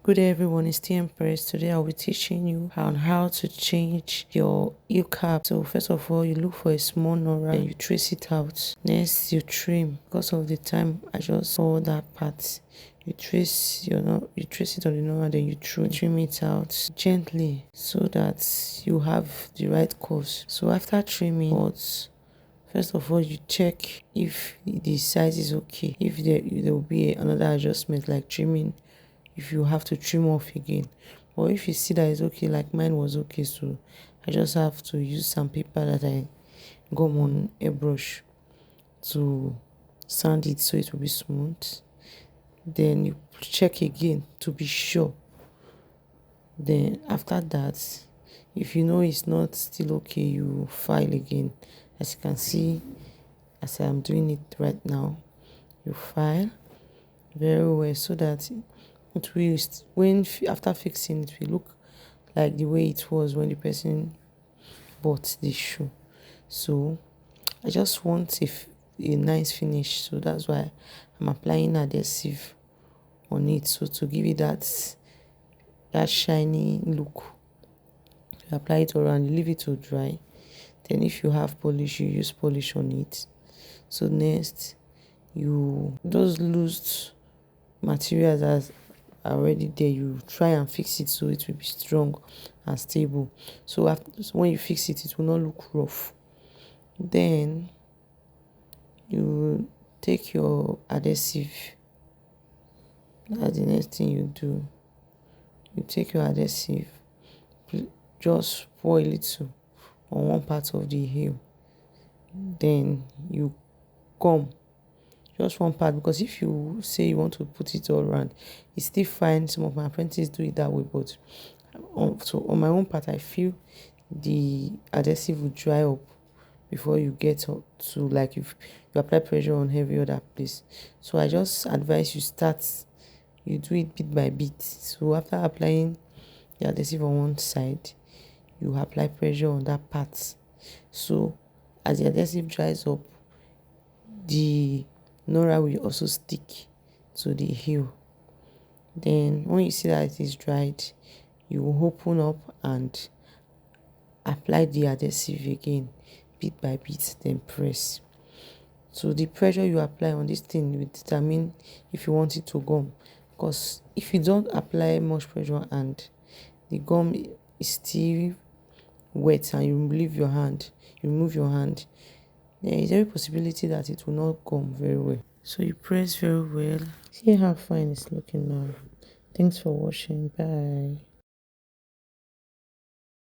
Good day everyone, it's TEE-EMPRESS. Today I'll be teaching you on how to change your heel cap. So first of all, you look for a small nora and you trace it out. Next, you trim. Because of the time, I just saw that part. You trace it on the nora, then you trim it out gently so that you have the right curves. So after trimming, first of all, you check if the size is okay. If there will be another adjustment like trimming, if you have to trim off again, or if you see that it's okay, like mine was okay, so I just have to use some paper that I gum on airbrush to sand it so it will be smooth. Then you check again to be sure. Then after that, if you know it's not still okay, you file again. As you can see, as I'm doing it right now, you file very well so that it will, after fixing, it will look like the way it was when the person bought the shoe. So I just want a nice finish, so that's why I'm applying adhesive on it, so to give it that shiny look. You apply it around, you leave it to dry. Then if you have polish, you use polish on it. So next, those loose materials that are already there, you try and fix it so it will be strong and stable. So when you fix it, it will not look rough. Then you take your adhesive. That's the next thing you do. You take your adhesive, just pour a little on one part of the heel. Then you gum just one part, because if you say you want to put it all around, it's still fine. Some of my apprentices do it that way, but on my own part, I feel the adhesive will dry up before you get to, like, if you apply pressure on every other place. So I just advise you do it bit by bit. So after applying the adhesive on one side, you apply pressure on that part. So as the adhesive dries up, the nora will also stick to the heel. Then when you see that it is dried, you will open up and apply the adhesive again bit by bit, then press. So the pressure you apply on this thing will determine if you want it to gum, because if you don't apply much pressure and the gum is still wet and you remove your hand, there is every possibility that it will not gum very well. So you press very well. See how fine it's looking now. Thanks for watching. Bye.